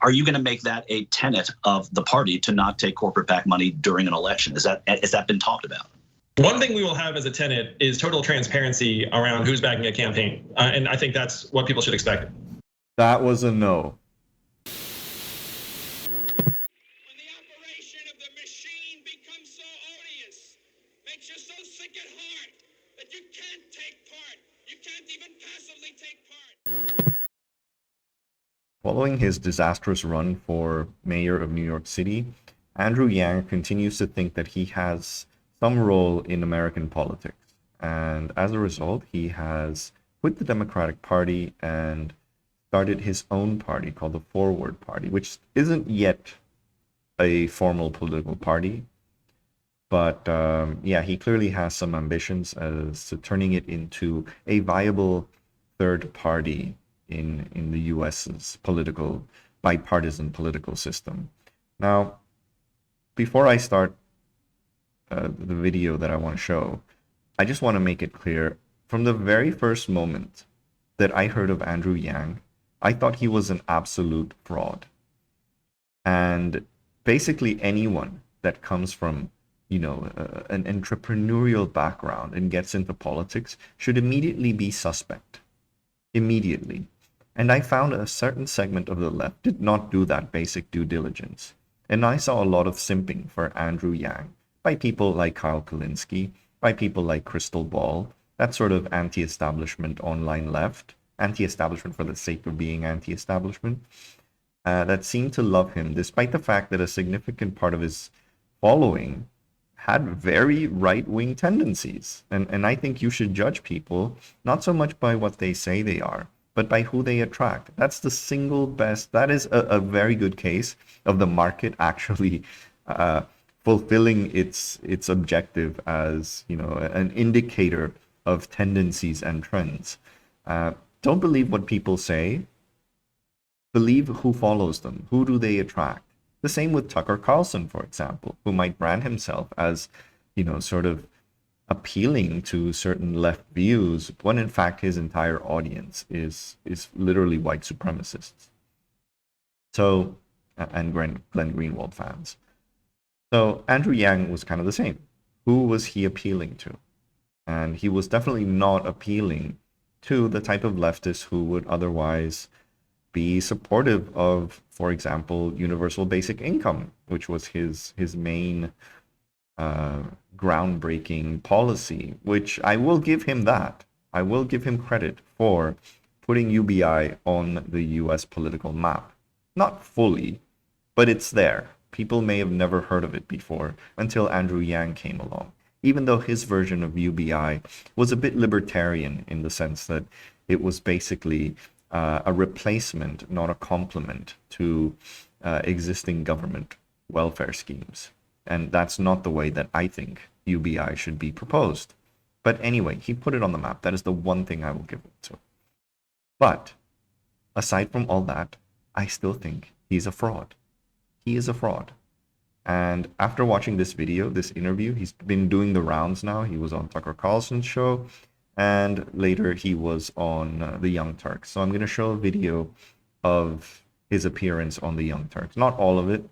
Are you going to make that a tenet of the party to not take corporate PAC money during an election? Has that been talked about? One thing we will have as a tenet is total transparency around who's backing a campaign. And I think that's what people should expect. That was a no. When the operation of the machine becomes so odious, makes you so sick at heart that you can't take part. You can't even passively take part. Following his disastrous run for mayor of New York City, Andrew Yang continues to think that he has some role in American politics. And as a result, he has quit the Democratic Party and started his own party called the Forward Party, which isn't yet a formal political party. But yeah, he clearly has some ambitions as to turning it into a viable third party in the US's bipartisan political system. Now, before I start the video that I want to show, I just want to make it clear, from the very first moment that I heard of Andrew Yang, I thought he was an absolute fraud. And basically anyone that comes from, an entrepreneurial background and gets into politics should immediately be suspect. Immediately. And I found a certain segment of the left did not do that basic due diligence. And I saw a lot of simping for Andrew Yang by people like Kyle Kulinski, by people like Crystal Ball, that sort of anti-establishment online left, anti-establishment for the sake of being anti-establishment, that seemed to love him, despite the fact that a significant part of his following had very right-wing tendencies. And I think you should judge people not so much by what they say they are, but by who they attract. That's the single best, that is a very good case of the market actually fulfilling its objective as, an indicator of tendencies and trends. Don't believe what people say. Believe who follows them. Who do they attract? The same with Tucker Carlson, for example, who might brand himself as, sort of appealing to certain left views, when in fact his entire audience is literally white supremacists. So, and Glenn Greenwald fans. So Andrew Yang was kind of the same. Who was he appealing to? And he was definitely not appealing to the type of leftists who would otherwise be supportive of, for example, universal basic income, which was his main groundbreaking policy, which I will give him that. I will give him credit for putting UBI on the US political map. Not fully, but it's there. People may have never heard of it before until Andrew Yang came along, even though his version of UBI was a bit libertarian in the sense that it was basically a replacement, not a complement to existing government welfare schemes. And that's not the way that I think UBI should be proposed. But anyway, he put it on the map. That is the one thing I will give it to. But aside from all that, I still think he's a fraud. He is a fraud. And after watching this video, this interview, he's been doing the rounds now. He was on Tucker Carlson's show, and later he was on the Young Turks. So I'm going to show a video of his appearance on the Young Turks. Not all of it,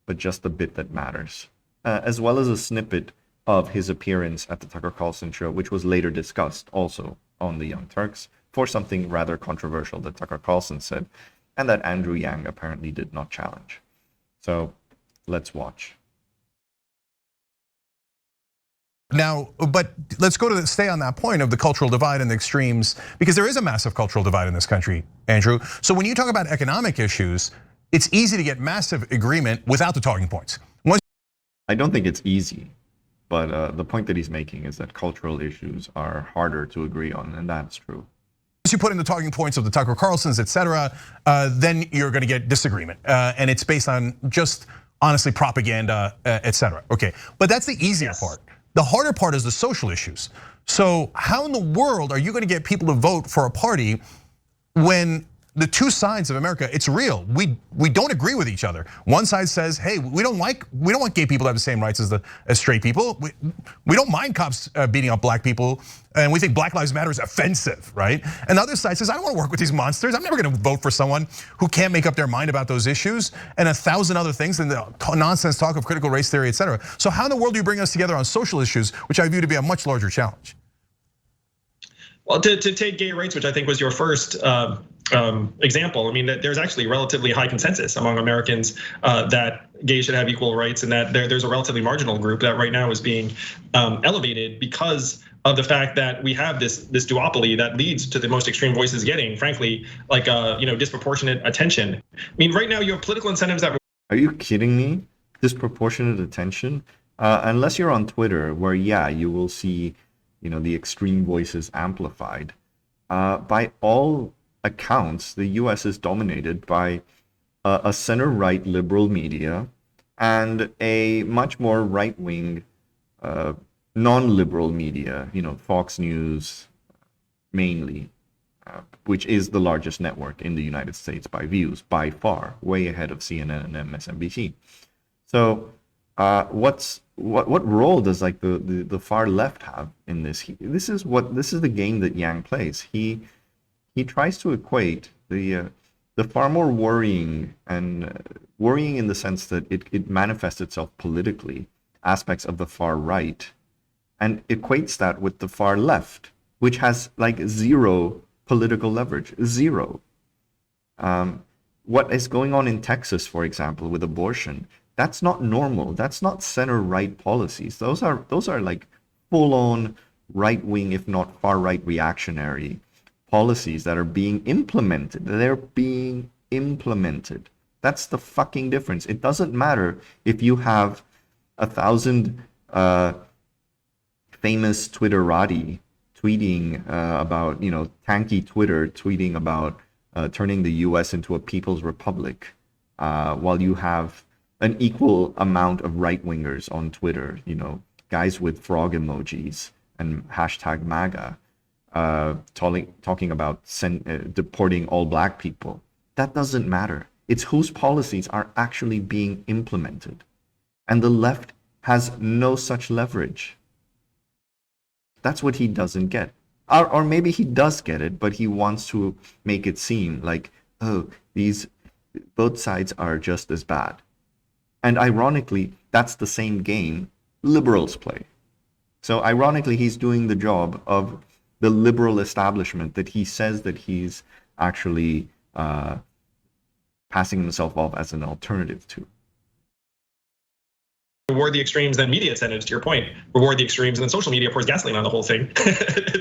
but just the bit that matters. As well as a snippet of his appearance at the Tucker Carlson show, which was later discussed also on the Young Turks for something rather controversial that Tucker Carlson said, and that Andrew Yang apparently did not challenge. So let's watch. Now, but let's stay on that point of the cultural divide and the extremes, because there is a massive cultural divide in this country, Andrew. So when you talk about economic issues, it's easy to get massive agreement without the talking points. I don't think it's easy, but the point that he's making is that cultural issues are harder to agree on, and that's true. Once you put in the talking points of the Tucker Carlsons, et cetera, then you're gonna get disagreement. And it's based on just, honestly, propaganda, et cetera. Okay, but that's the easier part. The harder part is the social issues. So how in the world are you gonna get people to vote for a party when the two sides of America, it's real. We don't agree with each other. One side says, hey, we don't want gay people to have the same rights as straight people. We don't mind cops beating up black people, and we think Black Lives Matter is offensive, right? And the other side says, I don't want to work with these monsters. I'm never going to vote for someone who can't make up their mind about those issues, and 1,000 other things, and the nonsense talk of critical race theory, et cetera. So how in the world do you bring us together on social issues, which I view to be a much larger challenge? Well, to take gay rights, which I think was your first example, I mean, there's actually relatively high consensus among Americans that gays should have equal rights, and that there's a relatively marginal group that right now is being elevated because of the fact that we have this duopoly that leads to the most extreme voices getting, frankly, like disproportionate attention. I mean, right now you have political incentives that. Are you kidding me? Disproportionate attention? Unless you're on Twitter, where you will see, the extreme voices amplified. By all accounts, the US is dominated by a center-right liberal media and a much more right-wing non-liberal media, Fox News mainly, which is the largest network in the United States by views, by far, way ahead of CNN and MSNBC. So what role does like the far left have in this? This is the game that Yang plays. He tries to equate the far more worrying in the sense that it manifests itself politically, aspects of the far right, and equates that with the far left, which has like zero political leverage, zero. What is going on in Texas, for example, with abortion? That's not normal. That's not center-right policies. Those are like full-on right-wing, if not far-right reactionary policies that are being implemented. They're being implemented. That's the fucking difference. It doesn't matter if you have 1,000 famous Twitterati tweeting about, tanky Twitter tweeting about turning the US into a people's republic, while you have an equal amount of right-wingers on Twitter, guys with frog emojis and hashtag MAGA, talking about deporting all black people. That doesn't matter. It's whose policies are actually being implemented. And the left has no such leverage. That's what he doesn't get. Or maybe he does get it, but he wants to make it seem like, both sides are just as bad. And ironically, that's the same game liberals play. So ironically, he's doing the job of the liberal establishment that he says that he's actually passing himself off as an alternative to. Reward the extremes, then media incentives, to your point, reward the extremes, and then social media pours gasoline on the whole thing.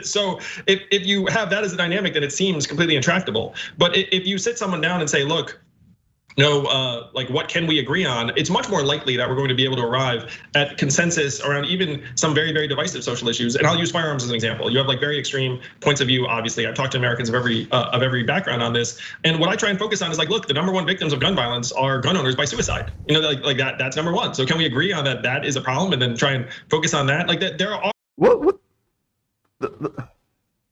So if you have that as a dynamic, then it seems completely intractable. But if you sit someone down and say, look, like what can we agree on? It's much more likely that we're going to be able to arrive at consensus around even some very, very divisive social issues. And I'll use firearms as an example. You have like very extreme points of view. Obviously, I've talked to Americans of every background on this. And what I try and focus on is like, look, the number one victims of gun violence are gun owners by suicide. Like that's number one. So can we agree on that is a problem, and then try and focus on that? Like that there are.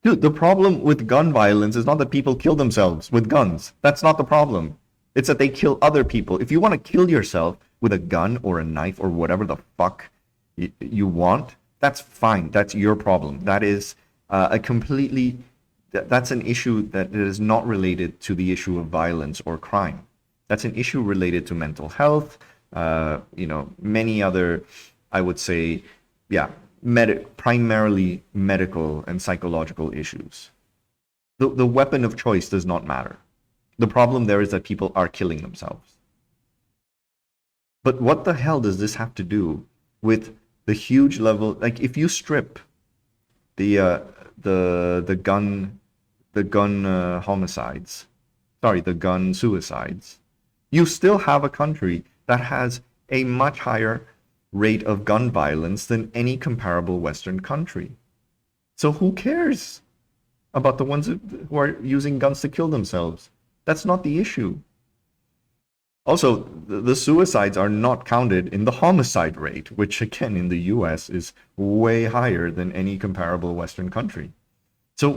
Dude, the problem with gun violence is not that people kill themselves with guns. That's not the problem. It's that they kill other people. If you want to kill yourself with a gun or a knife or whatever the fuck you want, that's fine. That's your problem. That is that's an issue that is not related to the issue of violence or crime. That's an issue related to mental health, many other, I would say, primarily medical and psychological issues. The weapon of choice does not matter. The problem there is that people are killing themselves. But what the hell does this have to do with the huge level? Like, if you strip the gun suicides, you still have a country that has a much higher rate of gun violence than any comparable Western country. So who cares about the ones who are using guns to kill themselves? That's not the issue. Also, the suicides are not counted in the homicide rate, which again in the US is way higher than any comparable Western country. So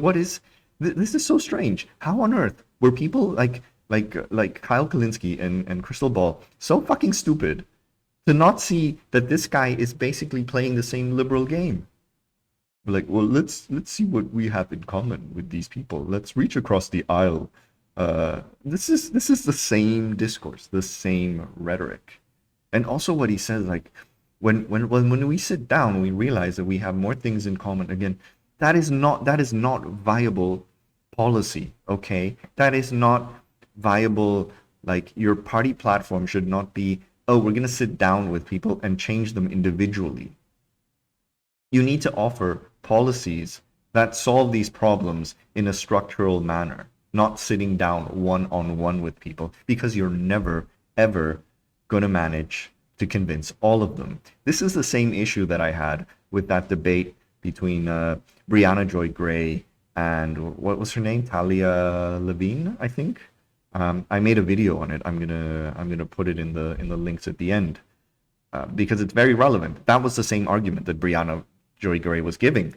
this is so strange. How on earth Were people like Kyle Kalinske and Crystal Ball so fucking stupid to not see that this guy is basically playing the same liberal game? We're like, well, let's see what we have in common with these people. Let's reach across the aisle. This is the same discourse, the same rhetoric, and also what he says, like when we sit down, we realize that we have more things in common. Again, that is not viable policy. Okay, that is not viable. Like, your party platform should not be, oh, we're gonna sit down with people and change them individually. You need to offer policies that solve these problems in a structural manner, not sitting down one-on-one with people, because you're never, ever going to manage to convince all of them. This is the same issue that I had with that debate between Brianna Joy Gray and, what was her name? Talia Levine, I think. I made a video on it. I'm gonna put it in the links at the end, because it's very relevant. That was the same argument that Brianna Joy Gray was giving.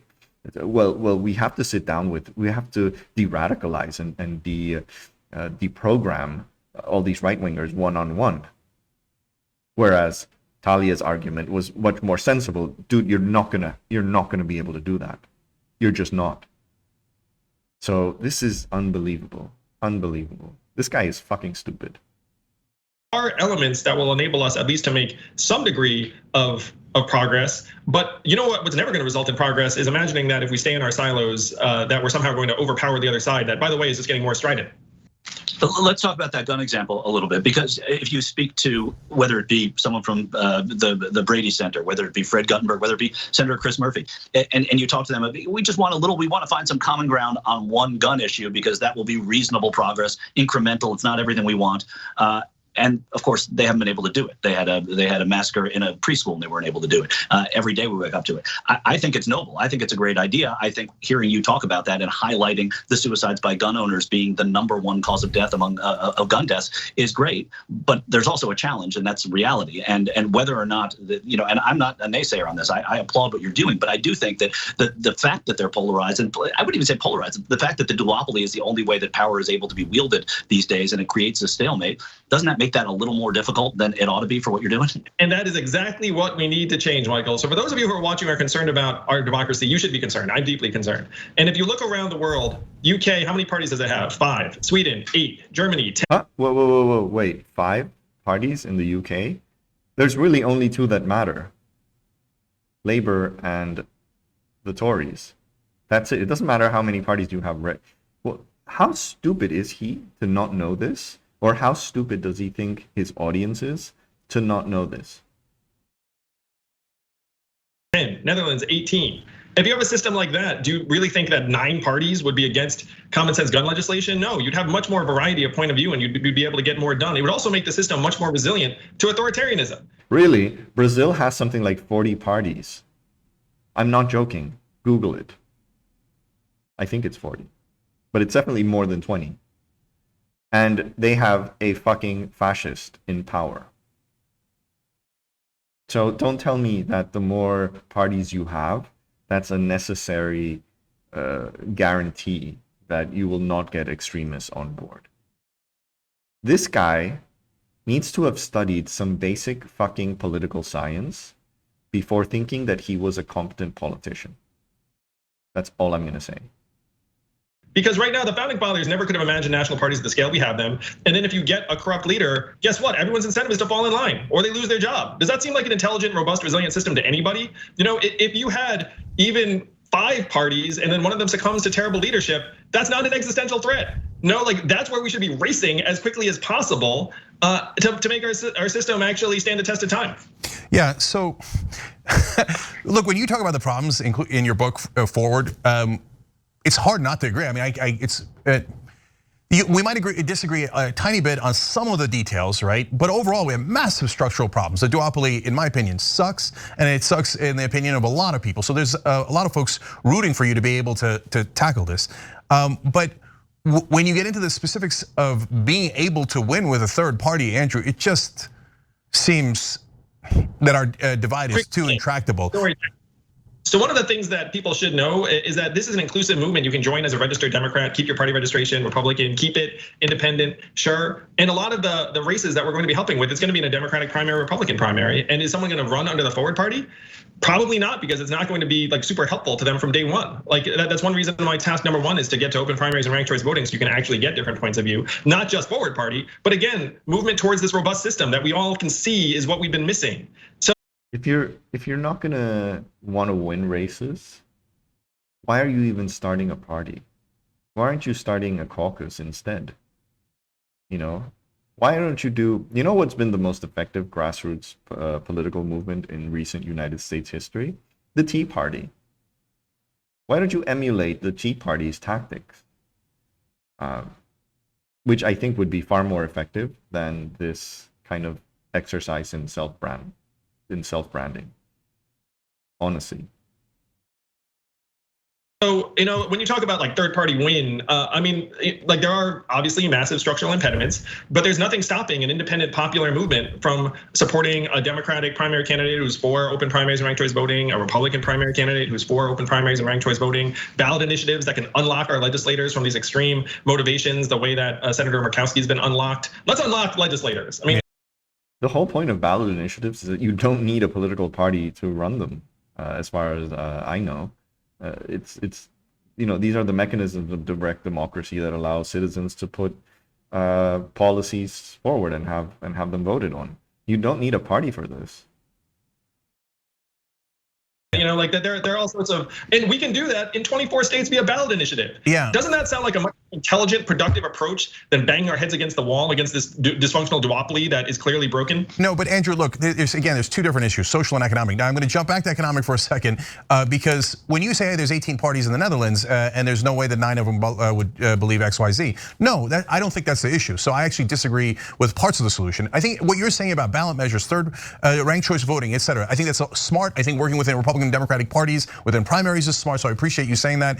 Well, we have to sit down we have to de-radicalize and deprogram all these right-wingers one-on-one. Whereas Talia's argument was much more sensible. Dude, you're not gonna be able to do that. You're just not. So this is unbelievable. Unbelievable. This guy is fucking stupid. Are elements that will enable us at least to make some degree of progress. But you know what's never going to result in progress is imagining that if we stay in our silos, that we're somehow going to overpower the other side. That, by the way, is just getting more strident. Let's talk about that gun example a little bit, because if you speak to whether it be someone from the Brady Center, whether it be Fred Guttenberg, whether it be Senator Chris Murphy, and you talk to them, we want to find some common ground on one gun issue, because that will be reasonable progress, incremental. It's not everything we want. And of course, they haven't been able to do it. They had a massacre in a preschool, and they weren't able to do it. Every day we wake up to it. I think it's noble. I think it's a great idea. I think hearing you talk about that and highlighting the suicides by gun owners being the #1 cause of death among of gun deaths is great. But there's also a challenge, and that's reality. And whether or not and I'm not a naysayer on this. I applaud what you're doing, but I do think that the fact that they're polarized, and I wouldn't even say polarized, the fact that the duopoly is the only way that power is able to be wielded these days, and it creates a stalemate, doesn't that make that a little more difficult than it ought to be for what you're doing? And that is exactly what we need to change, Michael. So for those of you who are watching are concerned about our democracy, you should be concerned. I'm deeply concerned. And if you look around the world, UK, how many parties does it have? 5. Sweden, 8. Germany, 10. Huh? Whoa, wait, 5 parties in the UK? There's really only 2 that matter. Labour and the Tories. That's it. It doesn't matter how many parties you have. Well, how stupid is he to not know this? Or how stupid does he think his audience is to not know this? 10. Netherlands, 18. If you have a system like that, do you really think that 9 parties would be against common sense gun legislation? No, you'd have much more variety of point of view, and you'd be able to get more done. It would also make the system much more resilient to authoritarianism. Really? Brazil has something like 40 parties. I'm not joking. Google it. I think it's 40, but it's definitely more than 20. And they have a fucking fascist in power. So don't tell me that the more parties you have, that's a necessary guarantee that you will not get extremists on board. This guy needs to have studied some basic fucking political science before thinking that he was a competent politician. That's all I'm gonna say. Because right now, the founding fathers never could have imagined national parties at the scale we have them. And then if you get a corrupt leader, guess what? Everyone's incentive is to fall in line, or they lose their job. Does that seem like an intelligent, robust, resilient system to anybody? If you had even 5 parties and then one of them succumbs to terrible leadership, that's not an existential threat. No, like that's where we should be racing as quickly as possible to make our system actually stand the test of time. Yeah, so look, when you talk about the problems in your book, Forward, it's hard not to agree. I mean, we might disagree a tiny bit on some of the details, right? But overall, we have massive structural problems. The duopoly, in my opinion, sucks, and it sucks in the opinion of a lot of people. So there's a lot of folks rooting for you to be able to tackle this. But when you get into the specifics of being able to win with a third party, Andrew, it just seems that our divide is too intractable. So one of the things that people should know is that this is an inclusive movement. You can join as a registered Democrat, keep your party registration, Republican, keep it independent, sure. And a lot of the races that we're going to be helping with, it's going to be in a Democratic primary, Republican primary. And is someone going to run under the Forward Party? Probably not, because it's not going to be like super helpful to them from day one. Like that's one reason why task number one is to get to open primaries and ranked choice voting, so you can actually get different points of view, not just Forward Party, but again, movement towards this robust system that we all can see is what we've been missing. So if you're not gonna want to win races, why are you even starting a party? Why aren't you starting a caucus instead? You know, why don't you do, you know what's been the most effective grassroots political movement in recent United States history? The Tea Party. Why don't you emulate the Tea Party's tactics? Which I think would be far more effective than this kind of exercise in self-branding, honestly. So, you know, when you talk about like third party win, I mean, like there are obviously massive structural impediments, but there's nothing stopping an independent popular movement from supporting a Democratic primary candidate who's for open primaries and ranked choice voting, a Republican primary candidate who's for open primaries and ranked choice voting, ballot initiatives that can unlock our legislators from these extreme motivations, the way that Senator Murkowski's been unlocked. Let's unlock legislators. I mean, the whole point of ballot initiatives is that you don't need a political party to run them, as far as I know. It's you know, these are the mechanisms of direct democracy that allow citizens to put policies forward and have them voted on. You don't need a party for this. You know, like that there are all sorts of, and we can do that in 24 states via ballot initiative. Yeah. Doesn't that sound like a much intelligent, productive approach than banging our heads against the wall against this dysfunctional duopoly that is clearly broken? No, but Andrew, look, there's two different issues, social and economic. Now I'm gonna jump back to economic for a second, because when you say, hey, there's 18 parties in the Netherlands and there's no way that 9 of them would believe X, Y, Z. No, I don't think that's the issue. So I actually disagree with parts of the solution. I think what you're saying about ballot measures, third ranked choice voting, et cetera, I think that's smart. I think working within Republican and Democratic parties, within primaries is smart, so I appreciate you saying that.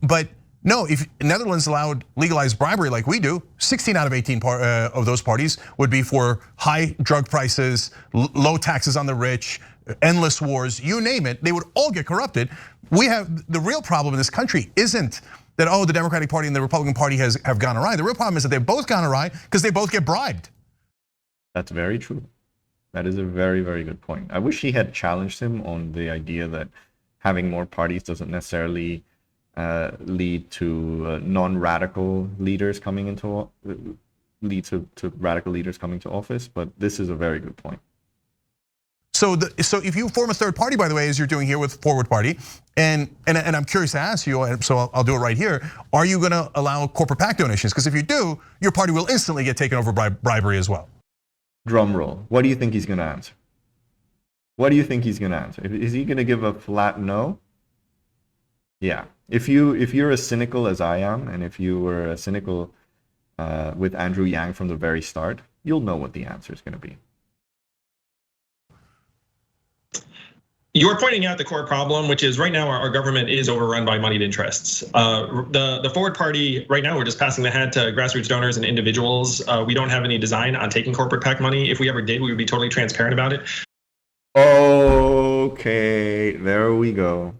But no, if Netherlands allowed legalized bribery like we do, 16 out of 18 of those parties would be for high drug prices, low taxes on the rich, endless wars, you name it, they would all get corrupted. We have, the real problem in this country isn't that, oh, the Democratic Party and the Republican Party have gone awry. The real problem is that they've both gone awry because they both get bribed. That's very true. That is a very, very good point. I wish he had challenged him on the idea that having more parties doesn't necessarily lead to non-radical leaders coming into lead to radical leaders coming to office. But this is a very good point. So if you form a third party, by the way, as you're doing here with Forward Party, and I'm curious to ask you, so I'll do it right here. Are you going to allow corporate PAC donations? Because if you do, your party will instantly get taken over by bribery as well. Drum roll. What do you think he's going to answer? What do you think he's going to answer? Is he going to give a flat no? Yeah. If you're as cynical as I am, and if you were cynical with Andrew Yang from the very start, you'll know what the answer is going to be. You're pointing out the core problem, which is right now our government is overrun by moneyed interests. The Forward Party, right now, we're just passing the hat to grassroots donors and individuals. We don't have any design on taking corporate PAC money. If we ever did, we would be totally transparent about it. Okay, there we go.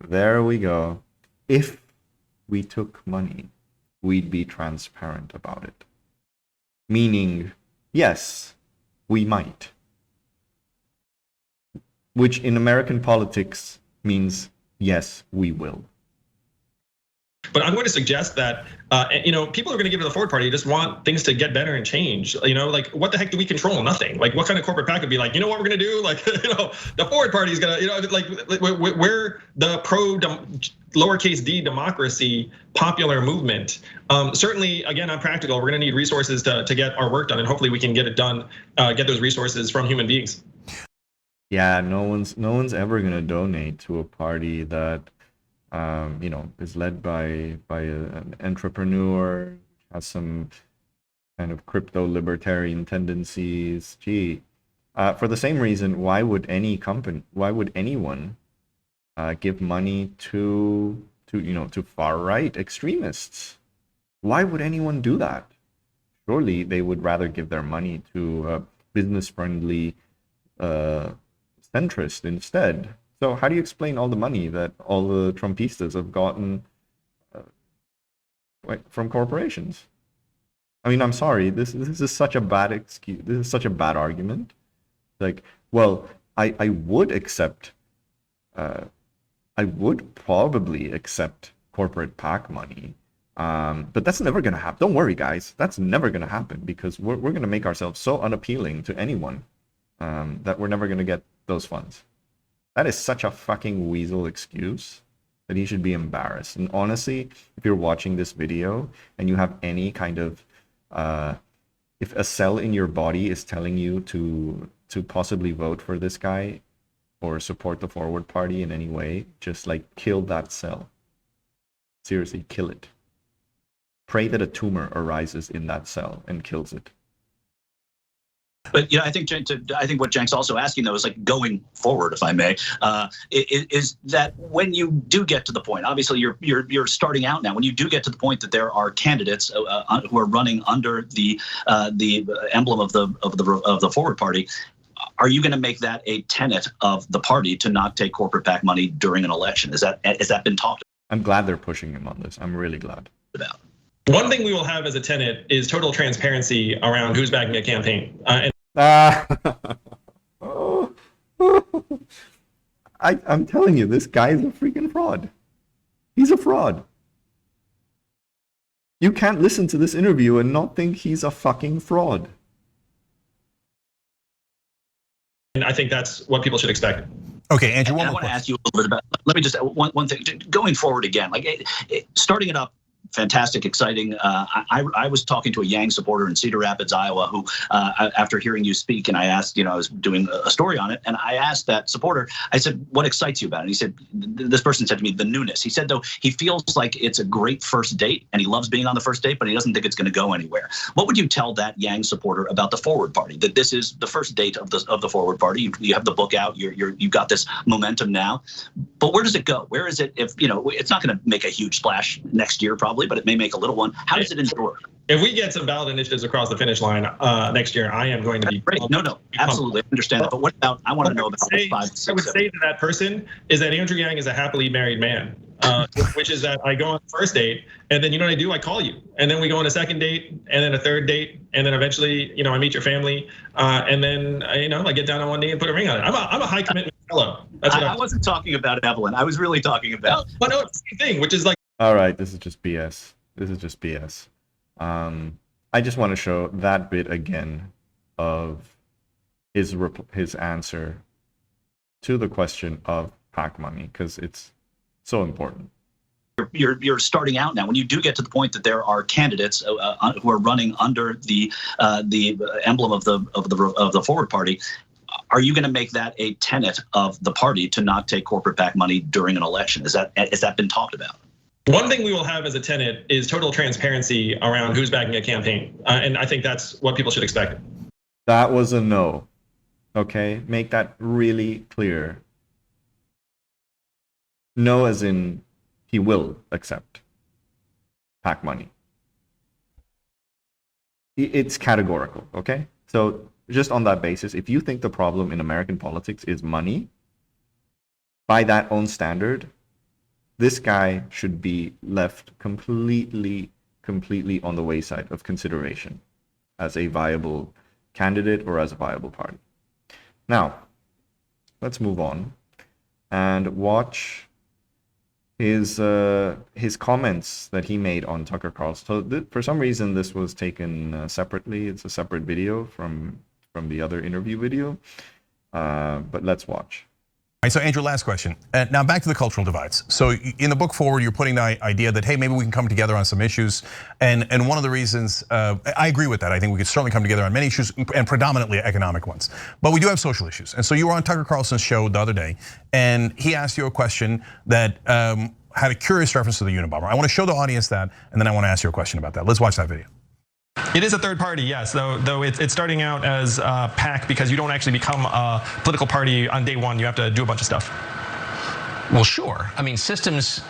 There we go. If we took money, we'd be transparent about it. Meaning, yes, we might. Which in American politics means, yes, we will. But I'm going to suggest that people are going to give to the Forward Party just want things to get better and change. Like what the heck do we control? Nothing. Like what kind of corporate PAC would be like? You know what we're going to do? Like the Forward Party is going to we're the pro lowercase d democracy popular movement. Certainly, again, I'm practical. We're going to need resources to get our work done, and hopefully we can get it done. Get those resources from human beings. Yeah, no one's ever going to donate to a party that is led by an entrepreneur, has some kind of crypto libertarian tendencies. Gee, for the same reason, why would anyone give money to far right extremists? Why would anyone do that? Surely they would rather give their money to business friendly centrist instead. So how do you explain all the money that all the Trumpistas have gotten from corporations? I mean, I'm sorry. This is such a bad excuse. This is such a bad argument. Like, well, I would accept. I would probably accept corporate PAC money, but that's never gonna happen. Don't worry, guys. That's never gonna happen because we're gonna make ourselves so unappealing to anyone that we're never gonna get those funds. That is such a fucking weasel excuse that he should be embarrassed. And honestly, if you're watching this video and you have any kind of if a cell in your body is telling you to possibly vote for this guy or support the Forward Party in any way, just like kill that cell. Seriously, kill it. Pray that a tumor arises in that cell and kills it. But I think what Cenk's also asking though is like going forward, if I may, is that when you do get to the point, obviously you're starting out now. When you do get to the point that there are candidates who are running under the emblem of the Forward Party, are you going to make that a tenet of the party to not take corporate PAC money during an election? Has that been talked about? I'm glad they're pushing him on this. I'm really glad. One thing we will have as a tenet is total transparency around who's backing a campaign. I'm telling you, this guy is a freaking fraud. He's a fraud. You can't listen to this interview and not think he's a fucking fraud. And I think that's what people should expect. Okay, Andrew, I want to ask you a little bit about, let me just, one thing, going forward again, like starting it up, fantastic, exciting. I was talking to a Yang supporter in Cedar Rapids, Iowa, who, after hearing you speak, and I asked, I was doing a story on it, and I asked that supporter, I said, what excites you about it? And he said, this person said to me, the newness. He said, though, he feels like it's a great first date, and he loves being on the first date, but he doesn't think it's going to go anywhere. What would you tell that Yang supporter about the Forward Party? That this is the first date of the Forward Party. You have the book out. You've got this momentum now, but where does it go? Where is it? If it's not going to make a huge splash next year, probably, but it may make a little one. How does it endure? If we get some ballot initiatives across the finish line next year, I am going to be great. No, absolutely, I understand that. But what about? I want to know about I would say to that person is that Andrew Yang is a happily married man, which is that I go on the first date, and then you know what I do? I call you, and then we go on a second date, and then a third date, and then eventually, I meet your family, and then I get down on one knee and put a ring on it. I'm a high commitment fellow. That's what I wasn't talking about Evelyn. I was really talking about. But no, it's the same thing, which is like. All right, this is just BS. This is just BS. I just want to show that bit again of his answer to the question of PAC money because it's so important. You're starting out now. When you do get to the point that there are candidates who are running under the emblem of the Forward Party, are you going to make that a tenet of the party to not take corporate PAC money during an election? Has that been talked about? One thing we will have as a tenet is total transparency around who's backing a campaign. And I think that's what people should expect. That was a no. Okay, make that really clear. No as in he will accept PAC money. It's categorical, okay? So just on that basis, if you think the problem in American politics is money, by that own standard, this guy should be left completely on the wayside of consideration as a viable candidate or as a viable party. Now, let's move on and watch his comments that he made on Tucker Carlson. So for some reason, this was taken separately. It's a separate video from the other interview video, but let's watch. All right, so Andrew, last question. Now back to the cultural divides. So in the book Forward, you're putting the idea that, hey, maybe we can come together on some issues. And one of the reasons, I agree with that. I think we could certainly come together on many issues and predominantly economic ones. But we do have social issues. And so you were on Tucker Carlson's show the other day, and he asked you a question that had a curious reference to the Unabomber. I want to show the audience that, and then I want to ask you a question about that. Let's watch that video. It is a third party, yes, though it's starting out as a PAC because you don't actually become a political party on day one. You have to do a bunch of stuff. Well, sure. I mean, systems.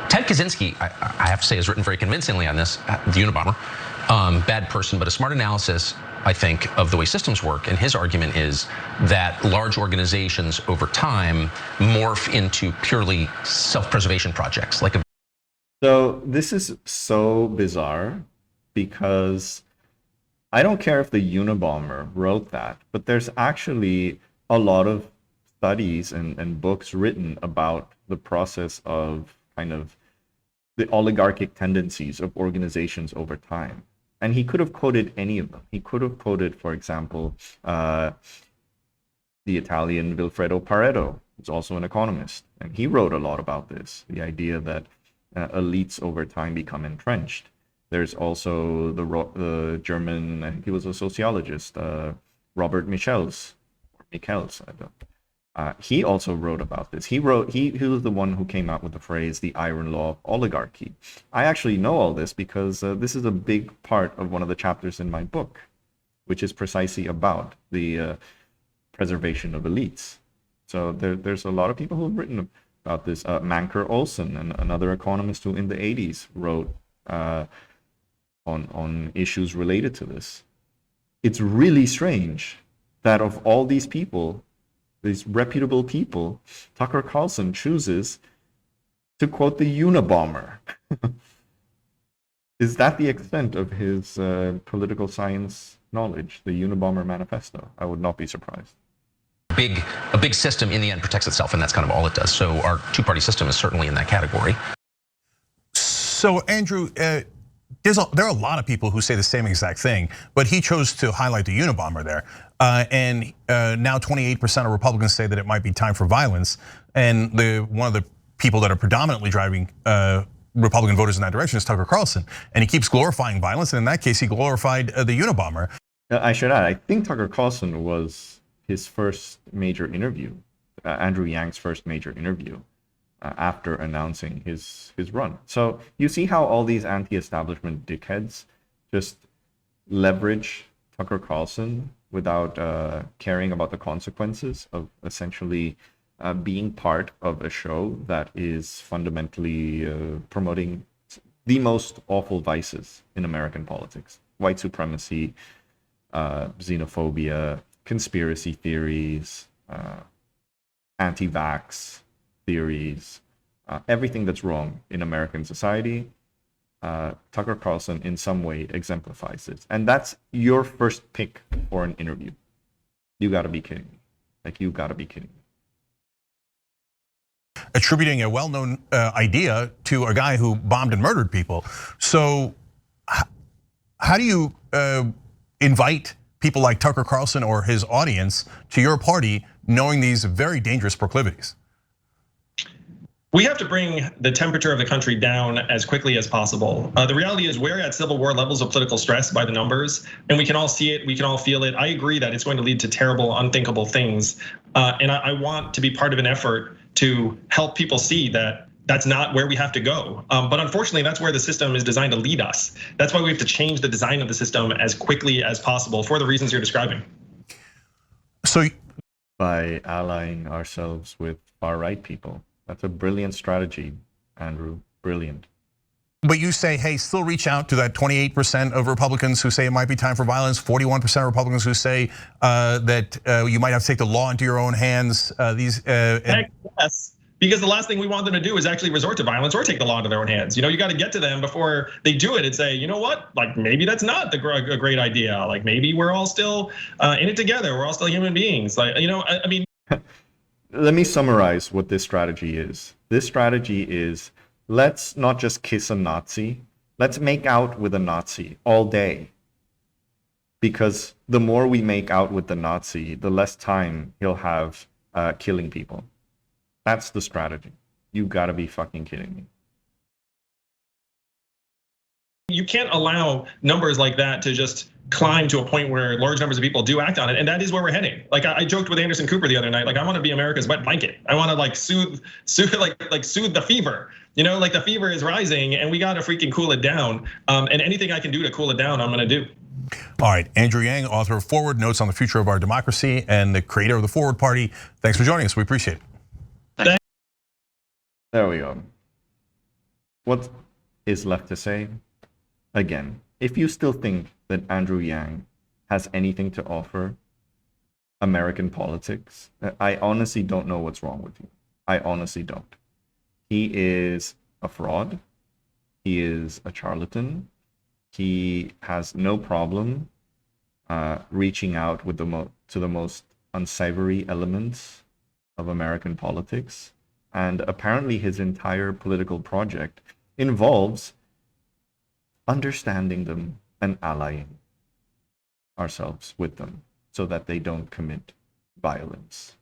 Ted Kaczynski, I have to say, has written very convincingly on this, the Unabomber. Bad person, but a smart analysis. I think, of the way systems work. And his argument is that large organizations over time morph into purely self-preservation projects. So this is so bizarre because I don't care if the Unabomber wrote that, but there's actually a lot of studies and books written about the process of kind of the oligarchic tendencies of organizations over time. And he could have quoted any of them. He could have quoted, for example, the Italian Vilfredo Pareto, who's also an economist. And he wrote a lot about this, the idea that elites over time become entrenched. There's also the German, I think he was a sociologist, Robert Michels. He also wrote about this. He was the one who came out with the phrase, the iron law of oligarchy. I actually know all this because this is a big part of one of the chapters in my book, which is precisely about the preservation of elites. So there's a lot of people who have written about this. Manker Olson, another economist who in the 80s wrote on issues related to this. It's really strange that of all these people, these reputable people, Tucker Carlson chooses to quote the Unabomber. Is that the extent of his political science knowledge, the Unabomber manifesto? I would not be surprised. A big system in the end protects itself, and that's kind of all it does. So our two-party system is certainly in that category. So Andrew, there are a lot of people who say the same exact thing, but he chose to highlight the Unabomber there. And now 28% of Republicans say that it might be time for violence. And one of the people that are predominantly driving Republican voters in that direction is Tucker Carlson. And he keeps glorifying violence. And in that case, he glorified the Unabomber. I should add, I think Tucker Carlson was his first major interview, Andrew Yang's first major interview after announcing his run. So you see how all these anti-establishment dickheads just leverage Tucker Carlson without caring about the consequences of essentially being part of a show that is fundamentally promoting the most awful vices in American politics: white supremacy, xenophobia, conspiracy theories, anti-vax theories, everything that's wrong in American society. Tucker Carlson in some way exemplifies this. And that's your first pick for an interview. You gotta be kidding me. Like, you gotta be kidding me. Attributing a well-known idea to a guy who bombed and murdered people. So how do you invite people like Tucker Carlson or his audience to your party knowing these very dangerous proclivities? We have to bring the temperature of the country down as quickly as possible. The reality is we're at Civil War levels of political stress by the numbers, and we can all see it, we can all feel it. I agree that it's going to lead to terrible, unthinkable things. And I want to be part of an effort to help people see that that's not where we have to go. But unfortunately, that's where the system is designed to lead us. That's why we have to change the design of the system as quickly as possible for the reasons you're describing. So by allying ourselves with far-right people. That's a brilliant strategy, Andrew, brilliant. But you say, hey, still reach out to that 28% of Republicans who say it might be time for violence, 41% of Republicans who say that you might have to take the law into your own hands. Heck yes. Because the last thing we want them to do is actually resort to violence or take the law into their own hands. You got to get to them before they do it and say, you know what, like maybe that's not a great idea. Like maybe we're all still in it together. We're all still human beings. Like, I mean. Let me summarize what this strategy is. This strategy is, let's not just kiss a Nazi. Let's make out with a Nazi all day. Because the more we make out with the Nazi, the less time he'll have killing people. That's the strategy. You gotta be fucking kidding me. You can't allow numbers like that to just climb to a point where large numbers of people do act on it, and that is where we're heading. Like I joked with Anderson Cooper the other night, like I want to be America's wet blanket. I want to like soothe the fever. Like the fever is rising, and we got to freaking cool it down. And anything I can do to cool it down, I'm gonna do. All right, Andrew Yang, author of Forward: Notes on the Future of Our Democracy, and the creator of the Forward Party. Thanks for joining us. We appreciate it. There we go. What is left to say? Again, if you still think that Andrew Yang has anything to offer American politics, I honestly don't know what's wrong with you. I honestly don't. He is a fraud. He is a charlatan. He has no problem reaching out with to the most unsavory elements of American politics. And apparently his entire political project involves understanding them and allying ourselves with them so that they don't commit violence.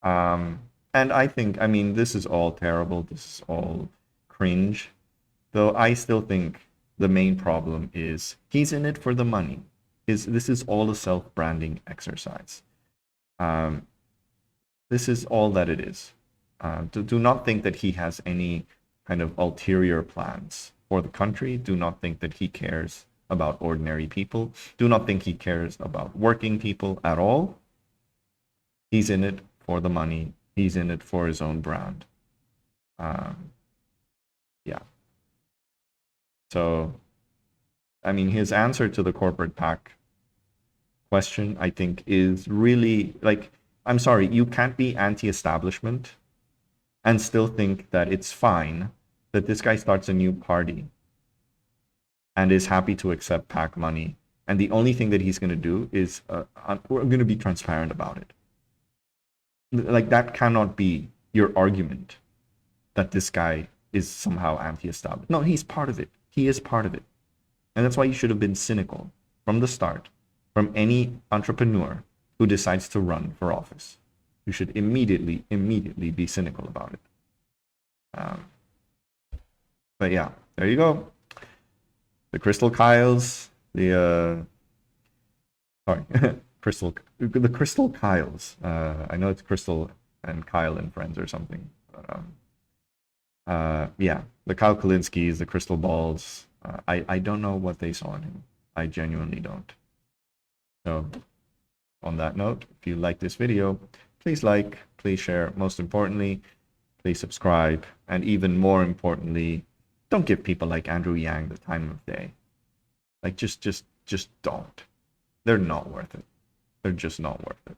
And I think, I mean, this is all terrible. This is all cringe. Though I still think the main problem is he's in it for the money. This is all a self-branding exercise. This is all that it is. Do not think that he has any kind of ulterior plans for the country. Do not think that he cares about ordinary people. Do not think he cares about working people at all. He's in it for the money. He's in it for his own brand. Yeah. So, I mean, his answer to the corporate PAC question, I think, is really like, I'm sorry, you can't be anti-establishment and still think that it's fine that this guy starts a new party and is happy to accept PAC money. And the only thing that he's going to do is, we're going to be transparent about it. Like, that cannot be your argument that this guy is somehow anti-establishment. No, he's part of it. He is part of it. And that's why you should have been cynical from the start, from any entrepreneur who decides to run for office. You should immediately be cynical about it. But yeah, there you go. The Crystal Kyles, the Crystal Kyles. I know it's Crystal and Kyle and Friends or something. But, yeah, the Kyle Kalinskis, the Crystal Balls. I don't know what they saw in him. I genuinely don't. So, on that note, if you like this video, please like, please share. Most importantly, please subscribe. And even more importantly, don't give people like Andrew Yang the time of day. Like, just don't. They're not worth it. They're just not worth it.